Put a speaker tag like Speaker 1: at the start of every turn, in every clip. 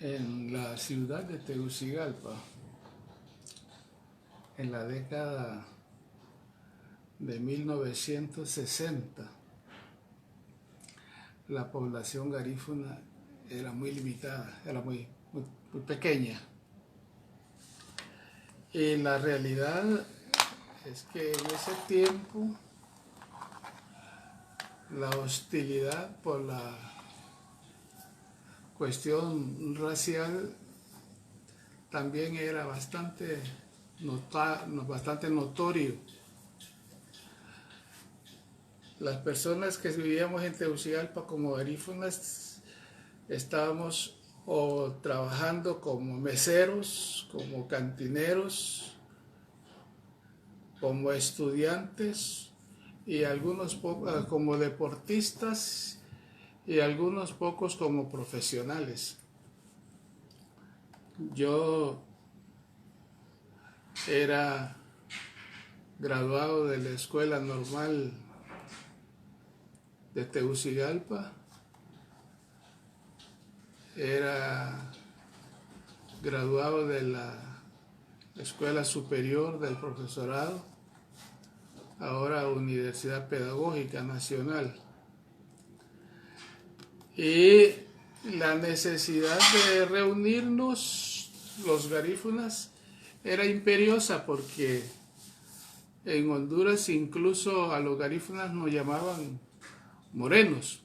Speaker 1: En la ciudad de Tegucigalpa, en la década de 1960, la población garífuna era muy limitada, era muy pequeña. Y la realidad es que en ese tiempo la hostilidad por la cuestión racial también era bastante notorio. Las personas que vivíamos en Tegucigalpa como garífunas estábamos o trabajando como meseros, como cantineros, como estudiantes y algunos como deportistas y algunos pocos como profesionales. Yo era graduado de la Escuela Normal de Tegucigalpa, era graduado de la Escuela Superior del Profesorado, ahora Universidad Pedagógica Nacional. Y la necesidad de reunirnos, los garífunas, era imperiosa porque en Honduras incluso a los garífunas nos llamaban morenos.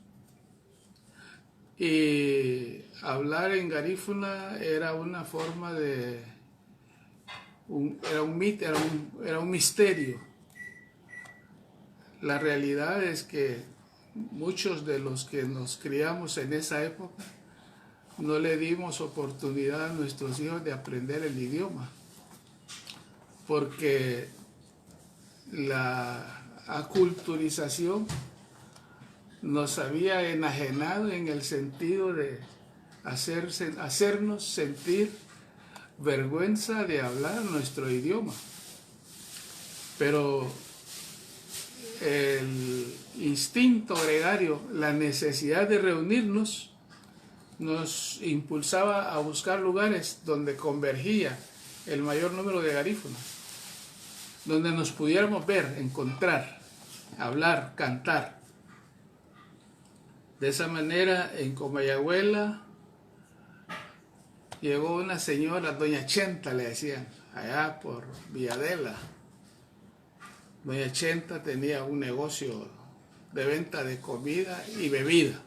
Speaker 1: Y hablar en garífuna era una forma de... era un misterio. La realidad es que muchos de los que nos criamos en esa época no le dimos oportunidad a nuestros hijos de aprender el idioma, porque la aculturización nos había enajenado en el sentido de hacernos sentir vergüenza de hablar nuestro idioma. Pero el instinto gregario, la necesidad de reunirnos, nos impulsaba a buscar lugares donde convergía el mayor número de garífunas, donde nos pudiéramos ver, encontrar, hablar, cantar. De esa manera, en Comayagüela, llegó una señora, doña Chenta le decían, allá por Villadela. Doña Chenta tenía un negocio de venta de comida y bebida,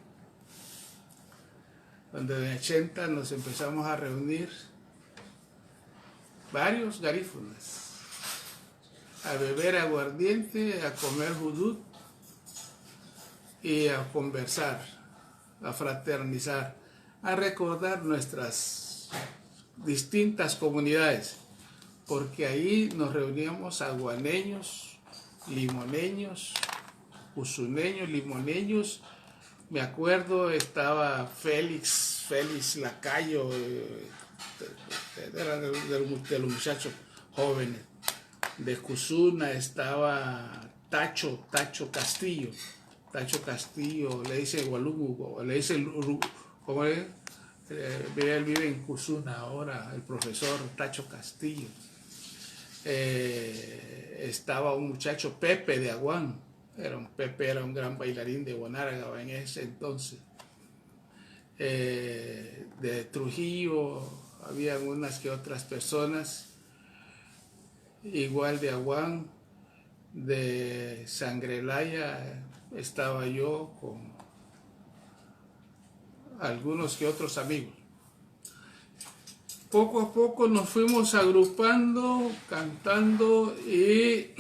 Speaker 1: donde doña Chenta nos empezamos a reunir varios garífunas, a beber aguardiente, a comer judut y a conversar, a fraternizar, a recordar nuestras distintas comunidades, porque ahí nos reuníamos aguaneños, limoneños, usuneños, limoneños. Me acuerdo, estaba Félix Lacayo, era de los muchachos jóvenes. De Cusuna estaba Tacho Castillo, le dice Gualúmugo, le dice, ¿cómo es? Él vive en Cusuna ahora, el profesor Tacho Castillo. Estaba un muchacho Pepe de Aguán, Pepe era un gran bailarín de Guanáragaba en ese entonces. De Trujillo había unas que otras personas, igual de Aguán. De Sangrelaya estaba yo con algunos que otros amigos. Poco a poco nos fuimos agrupando, cantando, y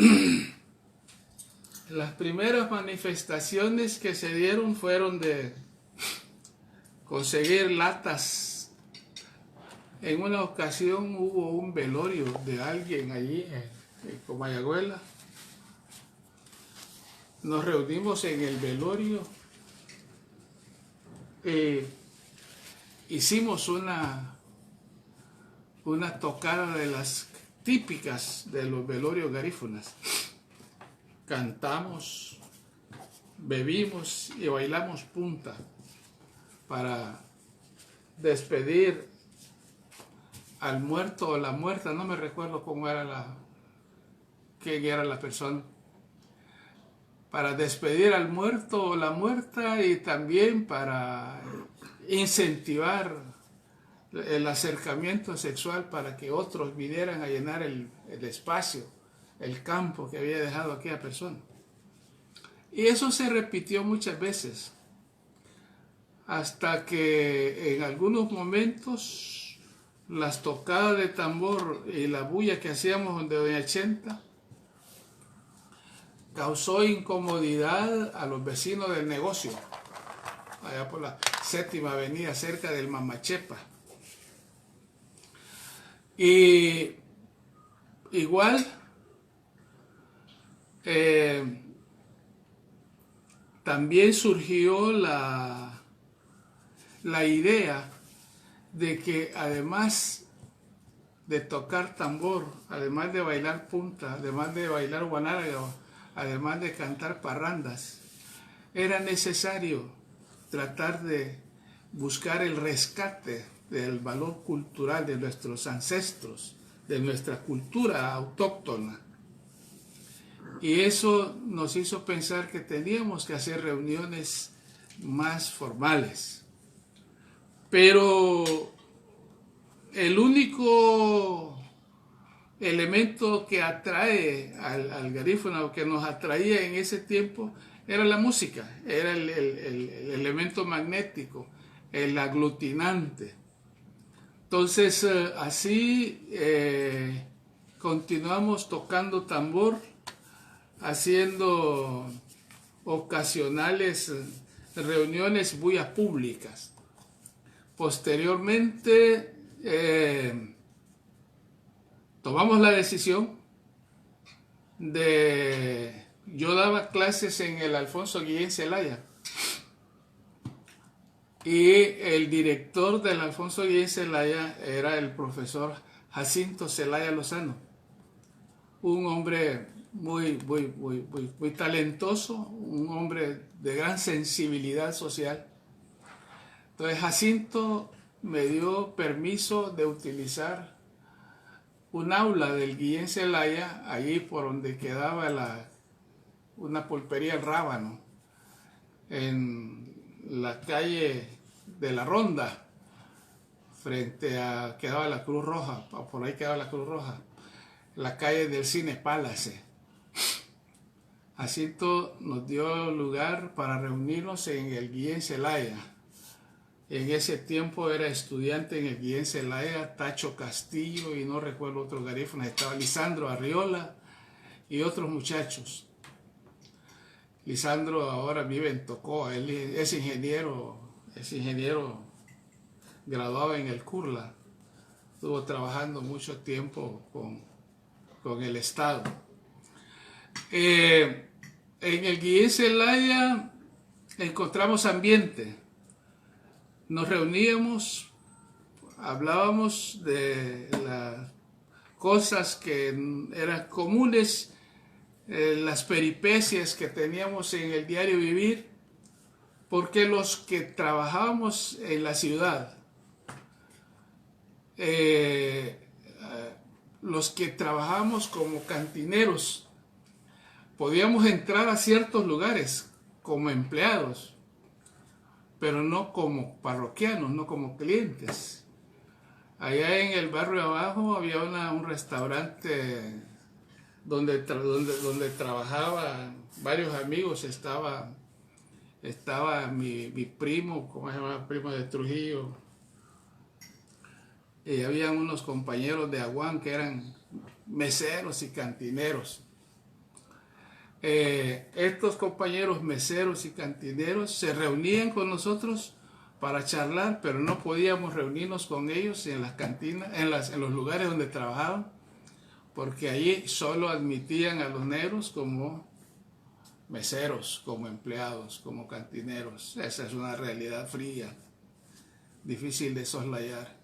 Speaker 1: las primeras manifestaciones que se dieron fueron de conseguir latas. En una ocasión hubo un velorio de alguien allí en Comayagüela. Nos reunimos en el velorio, hicimos una tocada de las típicas de los velorios garífunas. Cantamos, bebimos y bailamos punta para despedir al muerto o la muerta, no me recuerdo cómo era quién era la persona, para despedir al muerto o la muerta y también para incentivar el acercamiento sexual para que otros vinieran a llenar el espacio, el campo que había dejado aquella persona. Y eso se repitió muchas veces, hasta que en algunos momentos las tocadas de tambor y la bulla que hacíamos donde Doña Chenta causó incomodidad a los vecinos del negocio, allá por la 7ª Avenida, cerca del Mamachepa. Y igual, también surgió la idea de que además de tocar tambor, además de bailar punta, además de bailar guanáraga, además de cantar parrandas, era necesario tratar de buscar el rescate del valor cultural de nuestros ancestros, de nuestra cultura autóctona. Y eso nos hizo pensar que teníamos que hacer reuniones más formales. Pero el único elemento que atrae al garífuna, que nos atraía en ese tiempo, era la música, era el elemento magnético, el aglutinante. Entonces así continuamos tocando tambor, haciendo ocasionales reuniones bullas públicas. Posteriormente tomamos la decisión de... Yo daba clases en el Alfonso Guillén Zelaya y el director del Alfonso Guillén Zelaya era el profesor Jacinto Zelaya Lozano, un hombre muy talentoso, un hombre de gran sensibilidad social. Entonces Jacinto me dio permiso de utilizar un aula del Guillén Zelaya, allí por donde quedaba una pulpería El Rábano, en la calle de la Ronda, frente a, quedaba la Cruz Roja, por ahí quedaba la Cruz Roja, la calle del Cine Palace. Jacinto nos dio lugar para reunirnos en el Guillén Zelaya. En ese tiempo era estudiante en el Guillén Zelaya, Tacho Castillo y no recuerdo otros garífunas, estaba Lisandro Arriola y otros muchachos. Lisandro ahora vive en Tocó, él es ingeniero graduado en el CURLA, estuvo trabajando mucho tiempo con el Estado. En el Guillén Zelaya encontramos ambiente, nos reuníamos, hablábamos de las cosas que eran comunes, las peripecias que teníamos en el diario vivir, porque los que trabajábamos en la ciudad, los que trabajábamos como cantineros, podíamos entrar a ciertos lugares como empleados, pero no como parroquianos, no como clientes. Allá en el barrio abajo había un restaurante donde trabajaban varios amigos. Estaba mi primo, ¿cómo se llama? Primo de Trujillo. Y habían unos compañeros de Aguán que eran meseros y cantineros. Estos compañeros meseros y cantineros se reunían con nosotros para charlar, pero no podíamos reunirnos con ellos en las cantinas, en los lugares donde trabajaban, porque allí solo admitían a los negros como meseros, como empleados, como cantineros. Esa es una realidad fría, difícil de soslayar.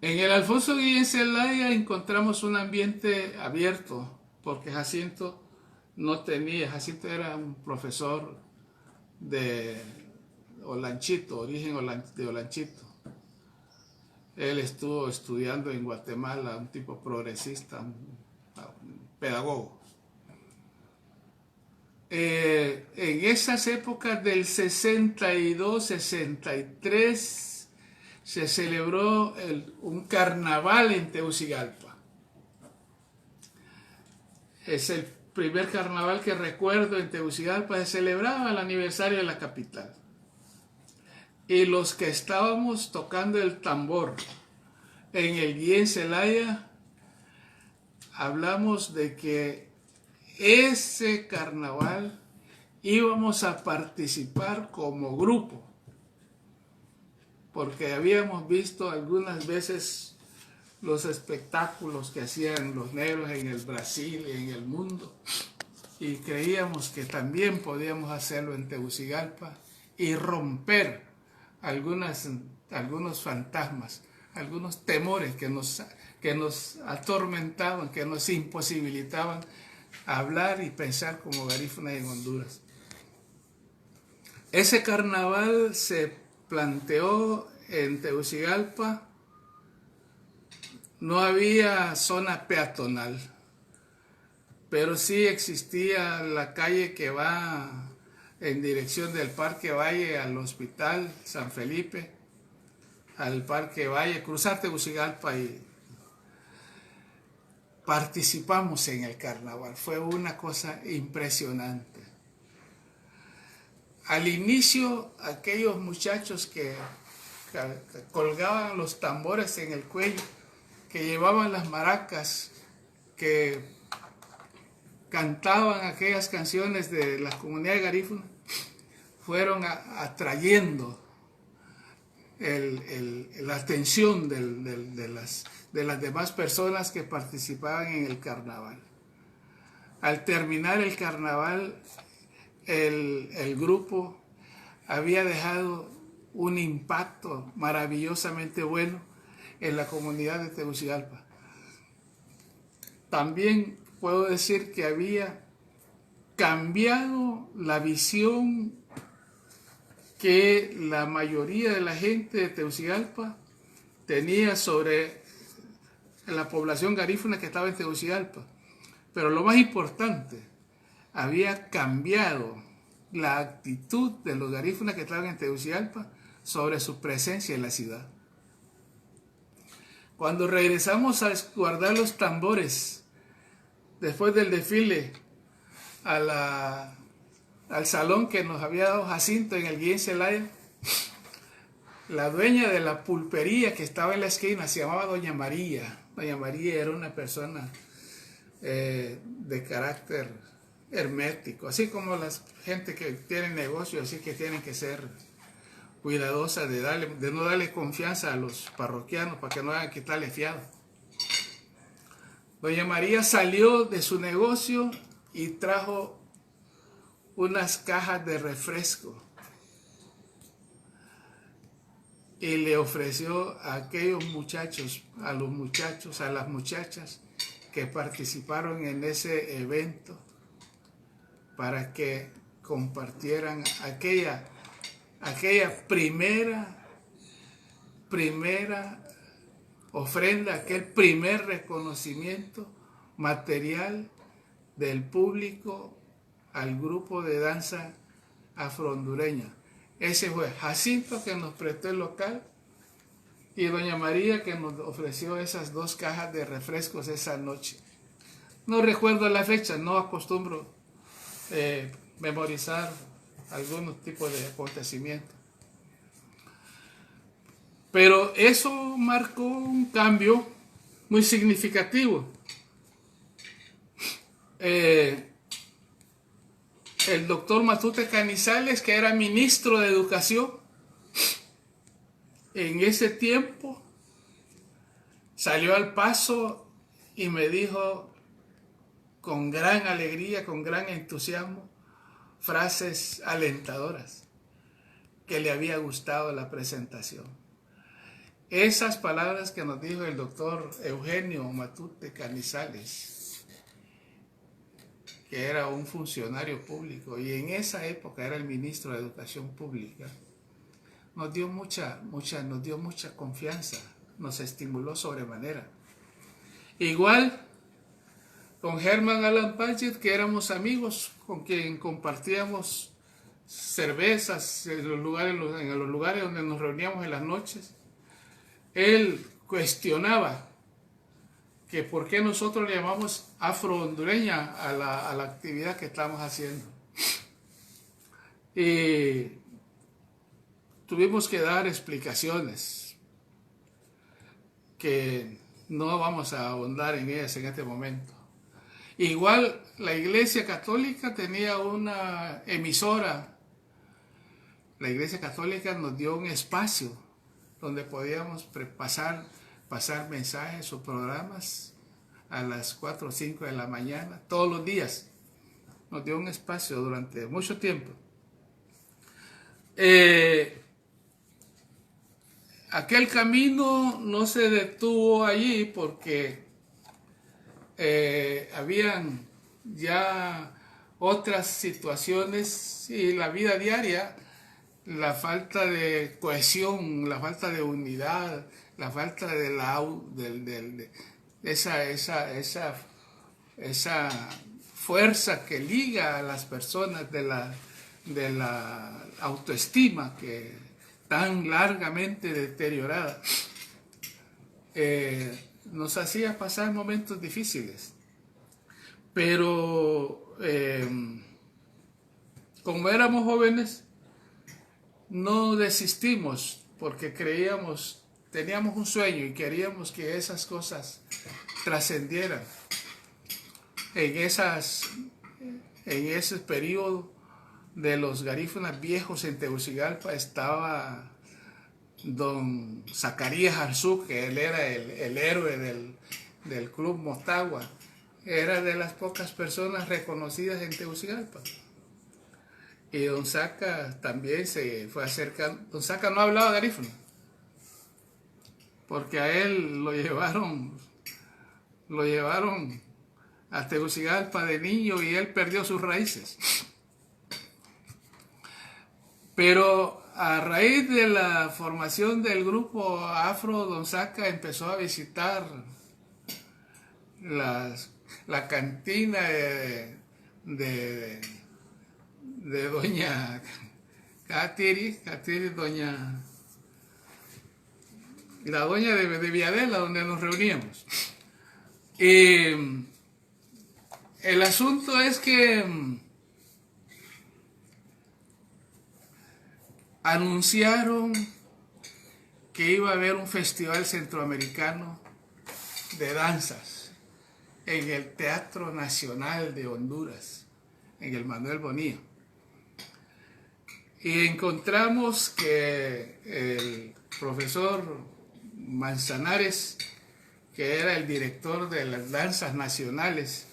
Speaker 1: En el Alfonso Guillén Zelaya encontramos un ambiente abierto, porque Jacinto Jacinto era un profesor de Olanchito, origen de Olanchito. Él estuvo estudiando en Guatemala, un tipo progresista, un pedagogo. En esas épocas del 62, 63, se celebró un carnaval en Tegucigalpa. Es el primer carnaval que recuerdo en Tegucigalpa. Se celebraba el aniversario de la capital. Y los que estábamos tocando el tambor en el Guillén Zelaya, hablamos de que ese carnaval íbamos a participar como grupo, porque habíamos visto algunas veces los espectáculos que hacían los negros en el Brasil y en el mundo, y creíamos que también podíamos hacerlo en Tegucigalpa y romper algunos fantasmas, algunos temores que nos atormentaban, que nos imposibilitaban hablar y pensar como garífunas en Honduras. Ese carnaval se planteó en Tegucigalpa. No había zona peatonal, pero sí existía la calle que va en dirección del Parque Valle al Hospital San Felipe, al Parque Valle, cruzar Tegucigalpa, y participamos en el carnaval. Fue una cosa impresionante. Al inicio, aquellos muchachos que colgaban los tambores en el cuello, que llevaban las maracas, que cantaban aquellas canciones de la comunidad garífuna, fueron atrayendo la atención de las demás personas que participaban en el carnaval. Al terminar el carnaval, el grupo había dejado un impacto maravillosamente bueno en la comunidad de Tegucigalpa. También puedo decir que había cambiado la visión que la mayoría de la gente de Tegucigalpa tenía sobre la población garífuna que estaba en Tegucigalpa. Pero lo más importante, había cambiado la actitud de los garífunas que estaban en Tegucigalpa sobre su presencia en la ciudad. Cuando regresamos a guardar los tambores después del desfile al salón que nos había dado Jacinto en el Guillén Zelaya, la dueña de la pulpería que estaba en la esquina se llamaba Doña María. Doña María era una persona de carácter hermético, así como la gente que tiene negocios, así que tienen que ser cuidadosas de no darle confianza a los parroquianos para que no hagan quitarle fiado. Doña María salió de su negocio y trajo unas cajas de refresco y le ofreció a aquellos muchachos, a las muchachas que participaron en ese evento, para que compartieran aquella primera ofrenda, aquel primer reconocimiento material del público al grupo de danza afro-hondureña. Ese fue Jacinto, que nos prestó el local, y Doña María, que nos ofreció esas 2 cajas de refrescos esa noche. No recuerdo la fecha, no acostumbro memorizar algunos tipos de acontecimientos. Pero eso marcó un cambio muy significativo. El doctor Matute Canizales, que era ministro de Educación en ese tiempo, salió al paso y me dijo con gran alegría, con gran entusiasmo, frases alentadoras, que le había gustado la presentación. Esas palabras que nos dijo el doctor Eugenio Matute Canizales, que era un funcionario público y en esa época era el ministro de Educación Pública, nos dio mucha confianza nos estimuló sobremanera. Igual con Herman Alan Paget, que éramos amigos, con quien compartíamos cervezas en los lugares donde nos reuníamos en las noches. Él cuestionaba que por qué nosotros le llamamos afro-hondureña a la actividad que estamos haciendo. Y tuvimos que dar explicaciones que no vamos a ahondar en ellas en este momento. Igual la Iglesia Católica tenía una emisora. La Iglesia Católica nos dio un espacio donde podíamos pasar mensajes o programas a las 4 o 5 de la mañana, todos los días. Nos dio un espacio durante mucho tiempo. Aquel camino no se detuvo allí porque habían ya otras situaciones y la vida diaria, la falta de cohesión, la falta de unidad, la falta de esa fuerza que liga a las personas de la autoestima que tan largamente deteriorada, nos hacía pasar momentos difíciles. Pero como éramos jóvenes, no desistimos porque teníamos un sueño y queríamos que esas cosas trascendieran. En ese periodo de los garífunas viejos en Tegucigalpa estaba don Zacarías Arzú, que él era el héroe del Club Motagua. Era de las pocas personas reconocidas en Tegucigalpa. Y don Zaca también se fue acercando. Don Zaca no hablaba garífuna, porque a él lo llevaron a Tegucigalpa de niño y él perdió sus raíces. Pero a raíz de la formación del grupo Afro, don Zaca empezó a visitar la cantina de doña Catiri, la doña de Villadela, donde nos reuníamos. Y el asunto es que anunciaron que iba a haber un festival centroamericano de danzas en el Teatro Nacional de Honduras, en el Manuel Bonilla. Y encontramos que el profesor Manzanares, que era el director de las danzas nacionales,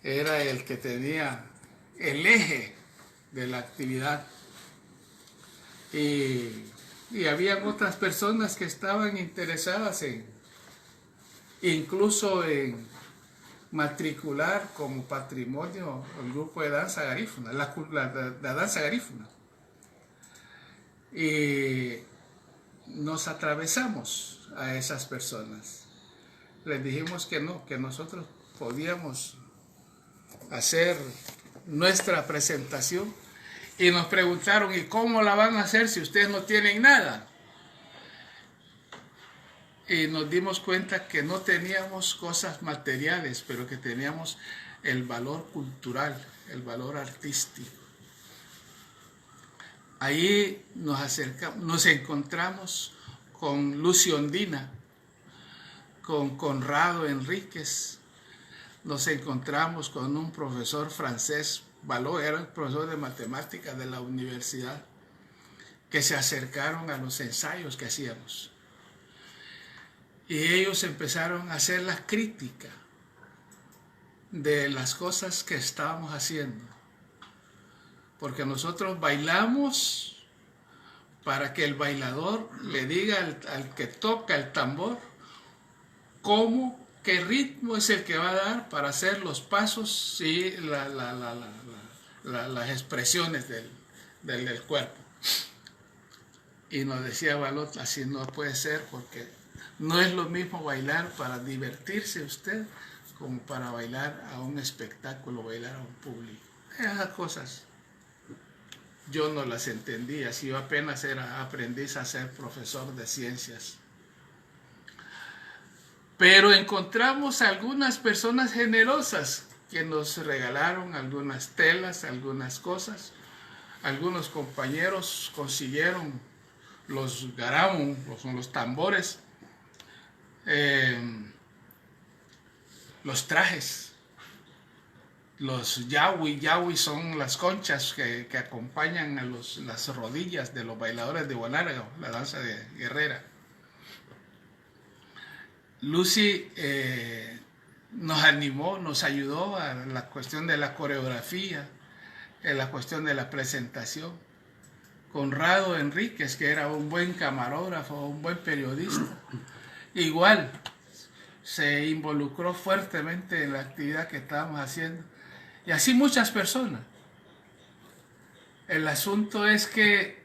Speaker 1: era el que tenía el eje de la actividad. Y había otras personas que estaban interesadas incluso en matricular como patrimonio el grupo de danza garífuna, la danza garífuna. Y nos atravesamos a esas personas. Les dijimos que no, que nosotros podíamos hacer nuestra presentación. Y nos preguntaron, ¿y cómo la van a hacer si ustedes no tienen nada? Y nos dimos cuenta que no teníamos cosas materiales, pero que teníamos el valor cultural, el valor artístico. Ahí nos encontramos con Lucio Ondina, con Conrado Enríquez, nos encontramos con un profesor francés, Baló, era el profesor de matemáticas de la universidad, que se acercaron a los ensayos que hacíamos. Y ellos empezaron a hacer la crítica de las cosas que estábamos haciendo. Porque nosotros bailamos para que el bailador le diga al que toca el tambor qué ritmo es el que va a dar para hacer los pasos y las expresiones del cuerpo. Y nos decía Balot, así no puede ser porque No es lo mismo bailar para divertirse usted como para bailar a un espectáculo, bailar a un público. Esas cosas yo no las entendía, si yo apenas era aprendiz a ser profesor de ciencias. Pero encontramos algunas personas generosas que nos regalaron algunas telas, algunas cosas. Algunos compañeros consiguieron los garamón, son los tambores, los trajes, los yawi son las conchas que acompañan a las rodillas de los bailadores de Guanáraga, la danza de guerrera. Lucy nos animó, nos ayudó a la cuestión de la coreografía, en la cuestión de la presentación. Conrado Enríquez, que era un buen camarógrafo, un buen periodista, igual se involucró fuertemente en la actividad que estábamos haciendo. Y así muchas personas. El asunto es que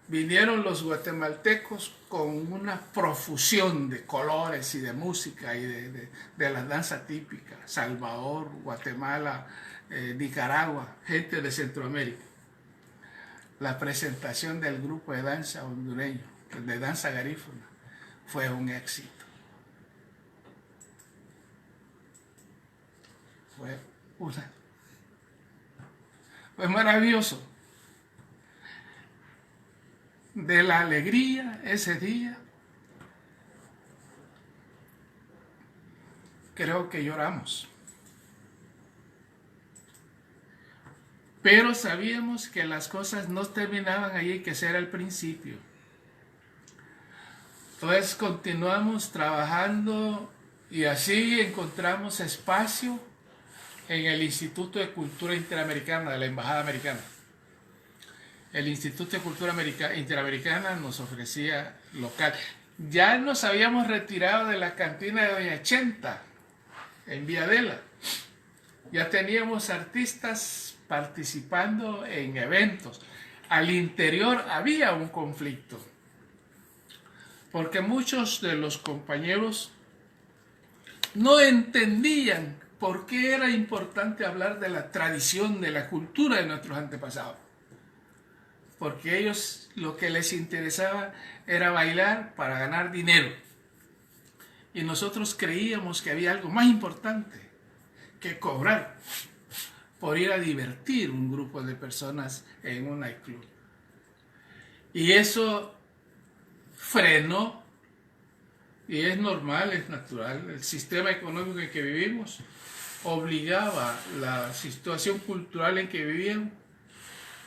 Speaker 1: vinieron los guatemaltecos con una profusión de colores y de música y de la danza típica. Salvador, Guatemala, Nicaragua, gente de Centroamérica. La presentación del grupo de danza hondureño, de danza garífuna, fue un éxito. Fue maravilloso. De la alegría ese día, creo que lloramos. Pero sabíamos que las cosas no terminaban allí, que ese era el principio. Entonces continuamos trabajando y así encontramos espacio en el Instituto de Cultura Interamericana de la Embajada Americana. El Instituto de Cultura Interamericana nos ofrecía local. Ya nos habíamos retirado de la cantina de Doña Chenta en Villadela. Ya teníamos artistas participando en eventos. Al interior había un conflicto, porque muchos de los compañeros no entendían por qué era importante hablar de la tradición, de la cultura de nuestros antepasados. Porque ellos lo que les interesaba era bailar para ganar dinero. Y nosotros creíamos que había algo más importante que cobrar por ir a divertir un grupo de personas en un nightclub. Y eso frenó, y es normal, es natural. El sistema económico en que vivimos obligaba, la situación cultural en que vivíamos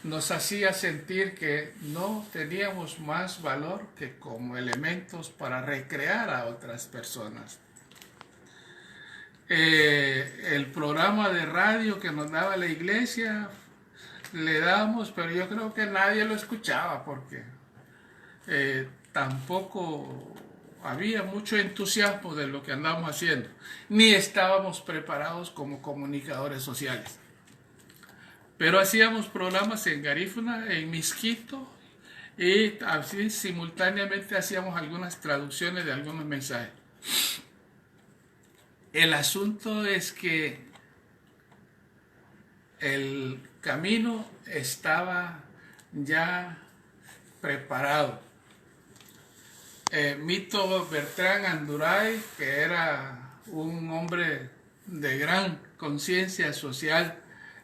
Speaker 1: nos hacía sentir que no teníamos más valor que como elementos para recrear a otras personas. El programa de radio que nos daba la iglesia le damos, pero yo creo que nadie lo escuchaba porque tampoco había mucho entusiasmo de lo que andábamos haciendo, ni estábamos preparados como comunicadores sociales. Pero hacíamos programas en Garífuna, en Misquito, y así simultáneamente hacíamos algunas traducciones de algunos mensajes. El asunto es que el camino estaba ya preparado. Mito Bertrán Anduray, que era un hombre de gran conciencia social,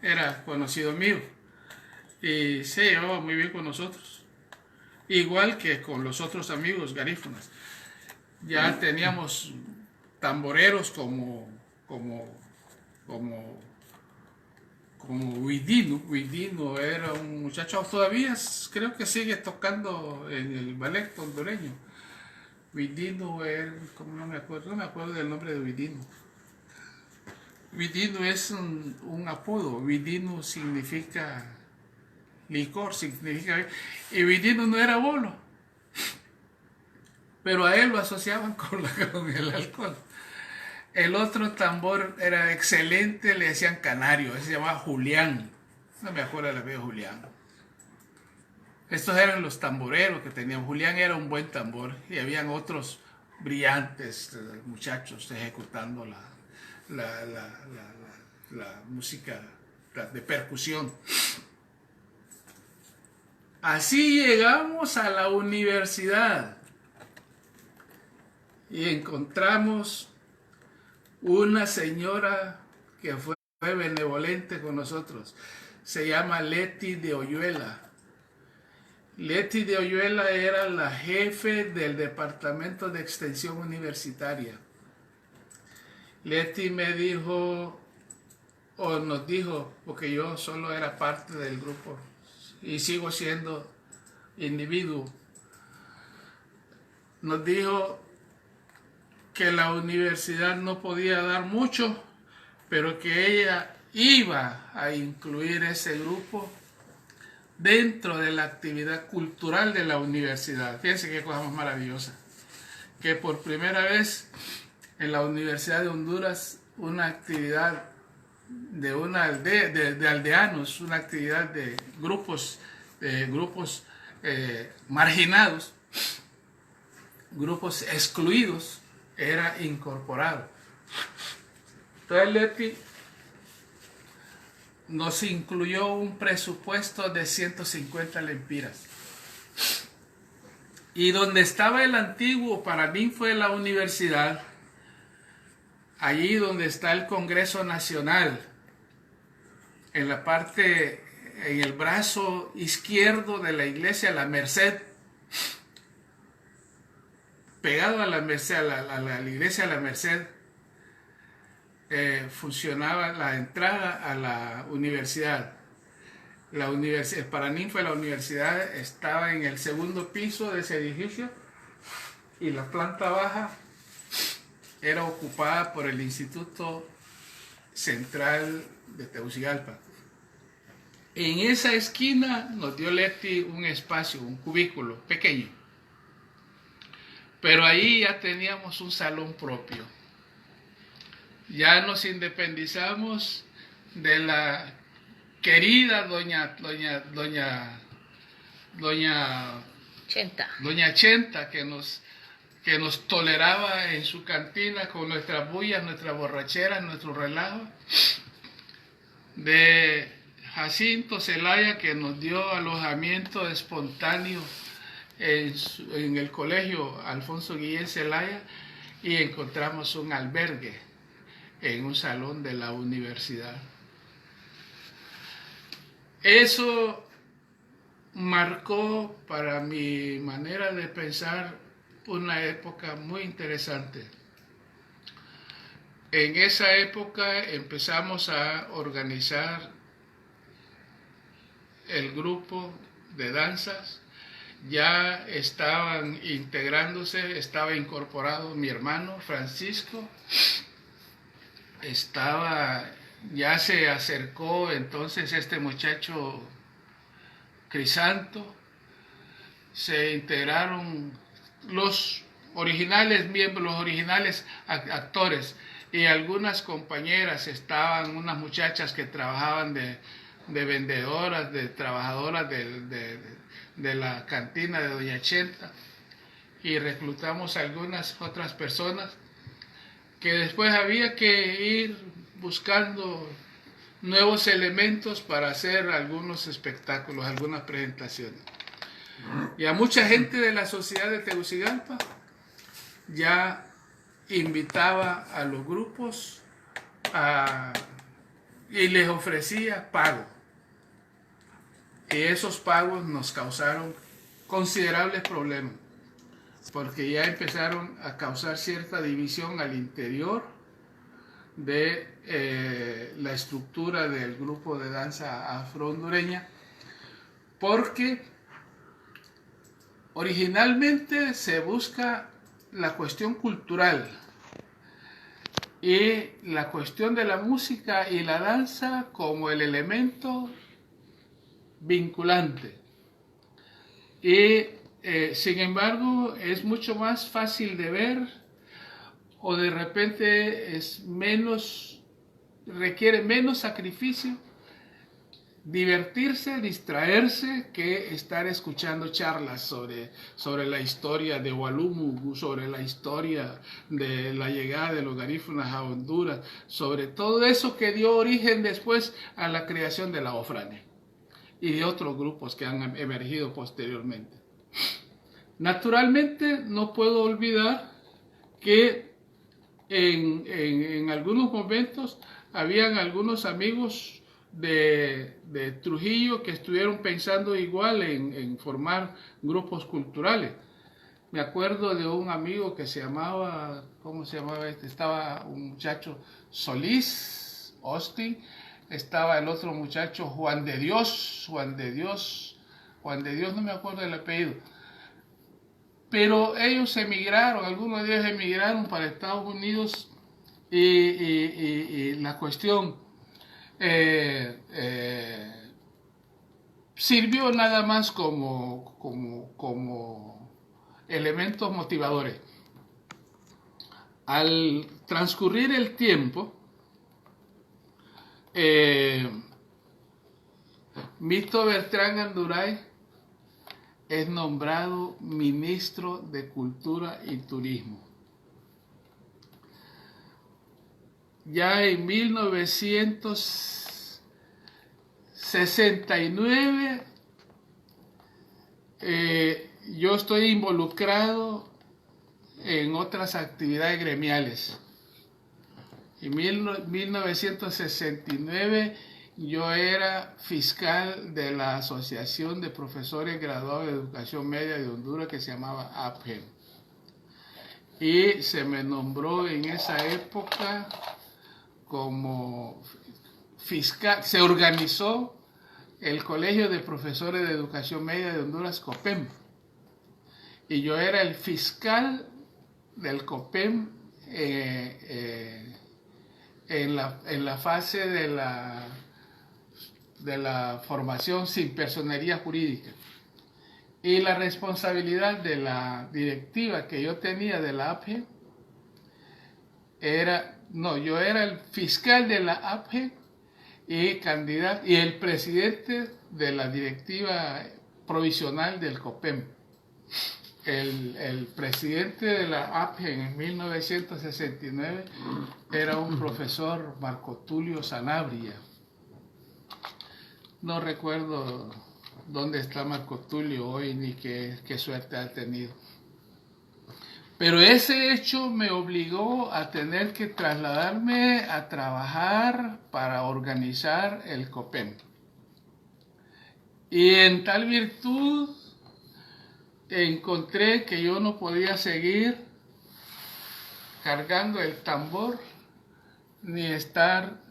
Speaker 1: era conocido mío y se llevaba muy bien con nosotros, igual que con los otros amigos garífunas. Ya teníamos tamboreros como Huidino. Huidino era un muchacho, todavía creo que sigue tocando en el ballet hondureño. Huidino era, no me acuerdo del nombre de Huidino. Huidino es un apodo. Huidino significa licor, y Huidino no era bolo, pero a él lo asociaban con el alcohol. El otro tambor era excelente, le decían canario, se llamaba Julián, no me acuerdo el apellido Julián. Estos eran los tamboreros que tenían. Julián era un buen tambor y habían otros brillantes muchachos ejecutando la música de percusión. Así llegamos a la universidad y encontramos una señora que fue benevolente con nosotros. Se llama Leti de Oyuela. Leti de Oyuela era la jefe del departamento de extensión universitaria. Leti me dijo, o nos dijo, porque yo solo era parte del grupo y sigo siendo individuo, nos dijo que la universidad no podía dar mucho, pero que ella iba a incluir ese grupo dentro de la actividad cultural de la universidad. Fíjense qué cosa más maravillosa, que por primera vez en la Universidad de Honduras una actividad de una aldea, de aldeanos, una actividad de grupos marginados, grupos excluidos, era incorporado. Entonces Leti nos incluyó un presupuesto de 150 lempiras. Y donde estaba el antiguo Paraninfo de la universidad, allí donde está el Congreso Nacional, en la parte, en el brazo izquierdo de la iglesia La Merced, pegado a la Merced, a la iglesia La Merced, funcionaba la entrada a la universidad. El Paraninfo de la universidad estaba en el segundo piso de ese edificio y la planta baja era ocupada por el Instituto Central de Tegucigalpa. En esa esquina nos dio Leti un espacio, un cubículo pequeño, pero ahí ya teníamos un salón propio. Ya nos independizamos de la querida doña Chenta, que nos toleraba en su cantina con nuestras bullas, nuestras borracheras, nuestro relajo, de Jacinto Zelaya, que nos dio alojamiento espontáneo en el colegio Alfonso Guillén Zelaya, y encontramos un albergue en un salón de la universidad. Eso marcó para mi manera de pensar una época muy interesante. En esa época empezamos a organizar el grupo de danzas. Ya estaban integrándose, estaba incorporado mi hermano Francisco, ya se acercó entonces este muchacho Crisanto, se integraron los originales miembros, los originales actores, y algunas compañeras, estaban unas muchachas que trabajaban de vendedoras, de trabajadoras de la cantina de Doña Chenta, y reclutamos algunas otras personas que después había que ir buscando nuevos elementos para hacer algunos espectáculos, algunas presentaciones. Y a mucha gente de la sociedad de Tegucigalpa ya invitaba a los grupos y les ofrecía pago. Y esos pagos nos causaron considerables problemas, porque ya empezaron a causar cierta división al interior de la estructura del grupo de danza afro-hondureña, porque originalmente se busca la cuestión cultural y la cuestión de la música y la danza como el elemento vinculante. Y sin embargo es mucho más fácil de ver, o de repente requiere menos sacrificio divertirse, distraerse, que estar escuchando charlas sobre la historia de Wallumu, sobre la historia de la llegada de los garífunas a Honduras, sobre todo eso que dio origen después a la creación de la Ofrane y de otros grupos que han emergido posteriormente. Naturalmente, no puedo olvidar que en algunos momentos habían algunos amigos de Trujillo que estuvieron pensando igual en formar grupos culturales. Me acuerdo de un amigo que se llamaba, ¿cómo se llamaba este? Estaba un muchacho Solís, Austin, estaba el otro muchacho Juan de Dios, no me acuerdo del apellido. Pero ellos emigraron, algunos de ellos emigraron para Estados Unidos y la cuestión sirvió nada más como elementos motivadores. Al transcurrir el tiempo, Mito Bertrán Anduray es nombrado ministro de Cultura y Turismo. Ya en 1969 yo estoy involucrado en otras actividades gremiales. En 1969 yo era fiscal de la Asociación de Profesores Graduados de Educación Media de Honduras, que se llamaba APGEN. Y se me nombró en esa época como fiscal. Se organizó el Colegio de Profesores de Educación Media de Honduras, COPEM. Y yo era el fiscal del COPEM en la fase de la formación sin personería jurídica. Y la responsabilidad de la directiva que yo tenía de la APGE yo era el fiscal de la APGE y candidato y el presidente de la directiva provisional del COPEM. El presidente de la APGE en 1969 era un profesor Marco Tulio Sanabria. No recuerdo dónde está Marco Tulio hoy ni qué suerte ha tenido. Pero ese hecho me obligó a tener que trasladarme a trabajar para organizar el COPEM. Y en tal virtud encontré que yo no podía seguir cargando el tambor ni estar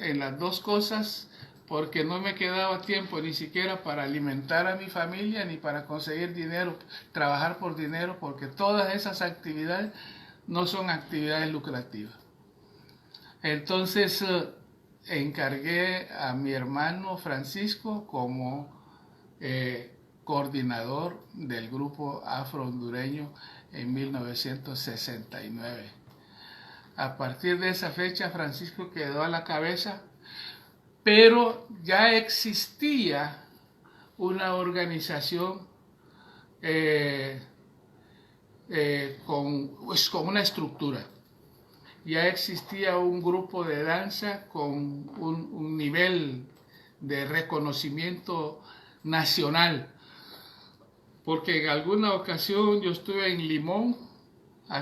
Speaker 1: en las dos cosas, porque no me quedaba tiempo ni siquiera para alimentar a mi familia ni para conseguir dinero, trabajar por dinero, porque todas esas actividades no son actividades lucrativas. Entonces encargué a mi hermano Francisco como coordinador del grupo afro-hondureño en 1969. A partir de esa fecha Francisco quedó a la cabeza, pero ya existía una organización con una estructura. Ya existía un grupo de danza con un nivel de reconocimiento nacional, porque en alguna ocasión yo estuve en Limón,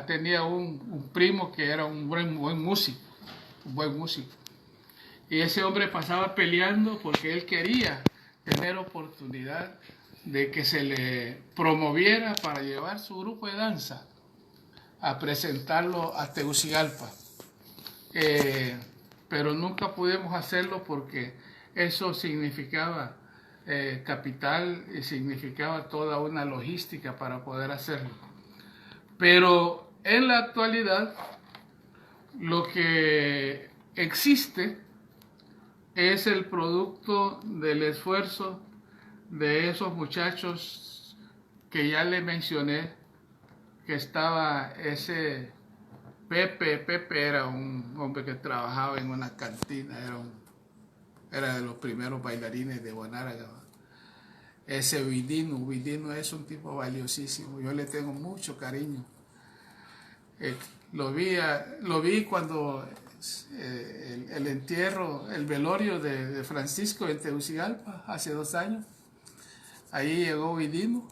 Speaker 1: tenía un primo que era un buen músico, y ese hombre pasaba peleando porque él quería tener oportunidad de que se le promoviera para llevar su grupo de danza a presentarlo a Tegucigalpa. Pero nunca pudimos hacerlo porque eso significaba capital y significaba toda una logística para poder hacerlo. Pero en la actualidad lo que existe es el producto del esfuerzo de esos muchachos que ya le mencioné, que estaba ese Pepe era un hombre que trabajaba en una cantina, era un era de los primeros bailarines de Guanáraga. Ese Huidino es un tipo valiosísimo, yo le tengo mucho cariño. Lo vi cuando el entierro, el velorio de Francisco en Tegucigalpa hace 2 años. Ahí llegó Huidino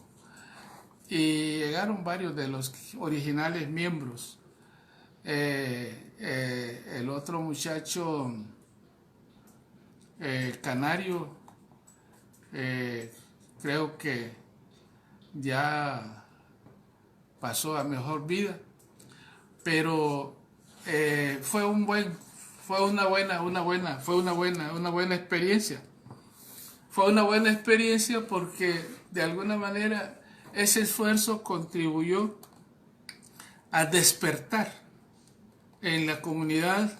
Speaker 1: y llegaron varios de los originales miembros. El otro muchacho canario, creo que ya pasó a mejor vida, pero fue una buena experiencia. Fue una buena experiencia porque de alguna manera ese esfuerzo contribuyó a despertar en la comunidad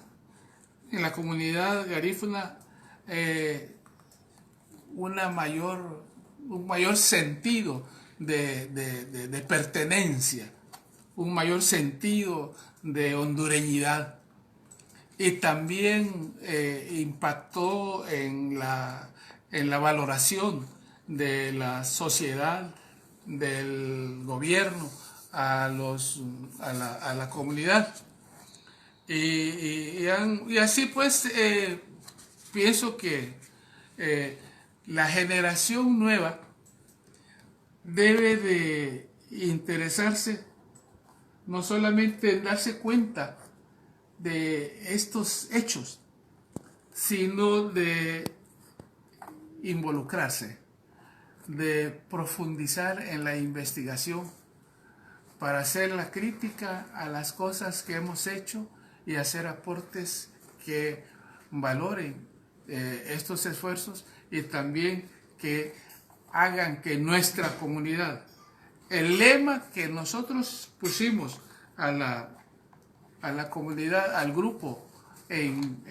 Speaker 1: garífuna un mayor sentido de pertenencia, un mayor sentido de hondureñidad, y también impactó en la valoración de la sociedad, del gobierno a la comunidad. Y así pues pienso que la generación nueva debe de interesarse no solamente en darse cuenta de estos hechos, sino de involucrarse, de profundizar en la investigación para hacer la crítica a las cosas que hemos hecho y hacer aportes que valoren estos esfuerzos y también que hagan que nuestra comunidad, el lema que nosotros pusimos a la comunidad, al grupo en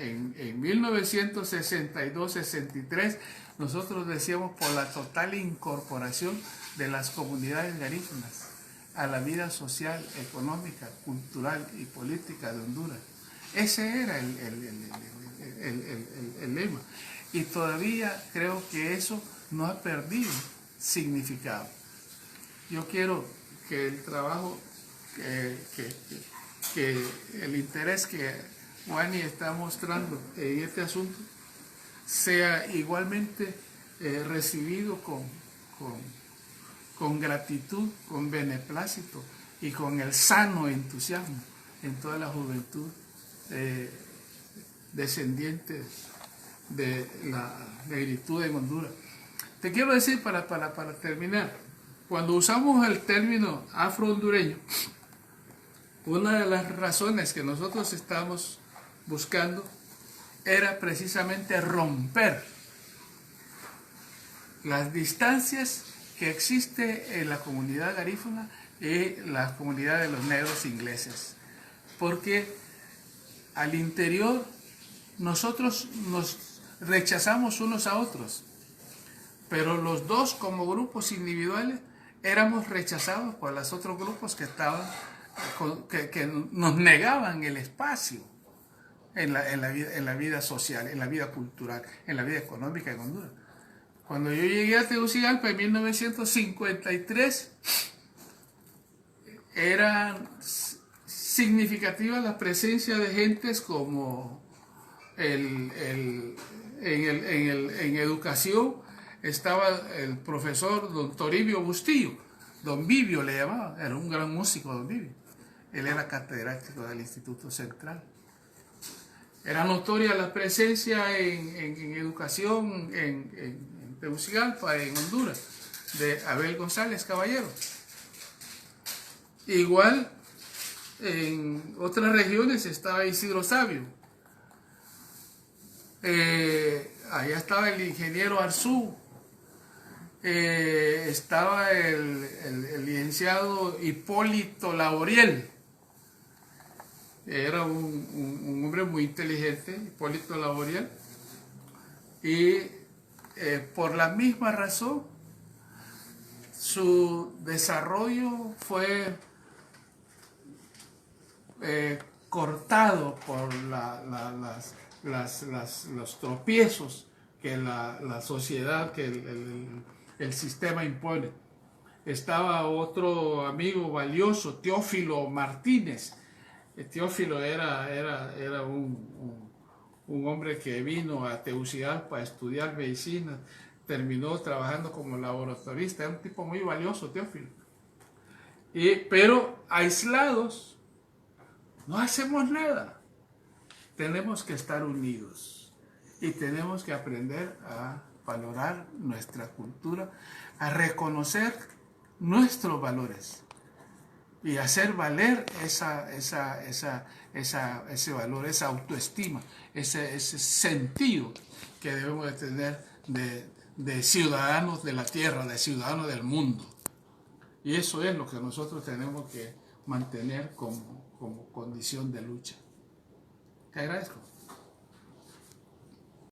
Speaker 1: 1962-63, nosotros decíamos por la total incorporación de las comunidades garífunas a la vida social, económica, cultural y política de Honduras. Ese era el lema. Y todavía creo que eso no ha perdido significado. Yo quiero que el trabajo, que el interés que Wani está mostrando en este asunto sea igualmente recibido con gratitud, con beneplácito y con el sano entusiasmo en toda la juventud descendiente de la negritud en Honduras. Te quiero decir para terminar, cuando usamos el término afro-hondureño, una de las razones que nosotros estamos buscando era precisamente romper las distancias que existe en la comunidad garífuna y la comunidad de los negros ingleses, porque al interior nosotros nos rechazamos unos a otros, pero los dos como grupos individuales éramos rechazados por los otros grupos que estaban que nos negaban el espacio en la vida social, en la vida cultural, en la vida económica en Honduras. Cuando yo llegué a Tegucigalpa en 1953, eran significativas la presencia de gentes como en educación estaba el profesor don Toribio Bustillo, don Vivio le llamaba, era un gran músico don Vivio. Él era catedrático del Instituto Central. Era notoria la presencia en educación en Tegucigalpa, en Honduras, de Abel González Caballero. Igual en otras regiones estaba Isidro Sabio. Allá estaba el ingeniero Arzú. Estaba el licenciado Hipólito Laboriel. Era un hombre muy inteligente, Hipólito Laboriel, y por la misma razón su desarrollo fue cortado por los tropiezos la sociedad, que el sistema impone. Estaba otro amigo valioso, Teófilo Martínez. Teófilo era un hombre que vino a Tegucigalpa a estudiar medicina, terminó trabajando como laboratorista, era un tipo muy valioso, Teófilo. Pero aislados no hacemos nada. Tenemos que estar unidos y tenemos que aprender a valorar nuestra cultura, a reconocer nuestros valores y hacer valer ese valor, esa autoestima, ese sentido que debemos de tener de ciudadanos de la tierra, de ciudadanos del mundo. Y eso es lo que nosotros tenemos que mantener como condición de lucha. Te agradezco.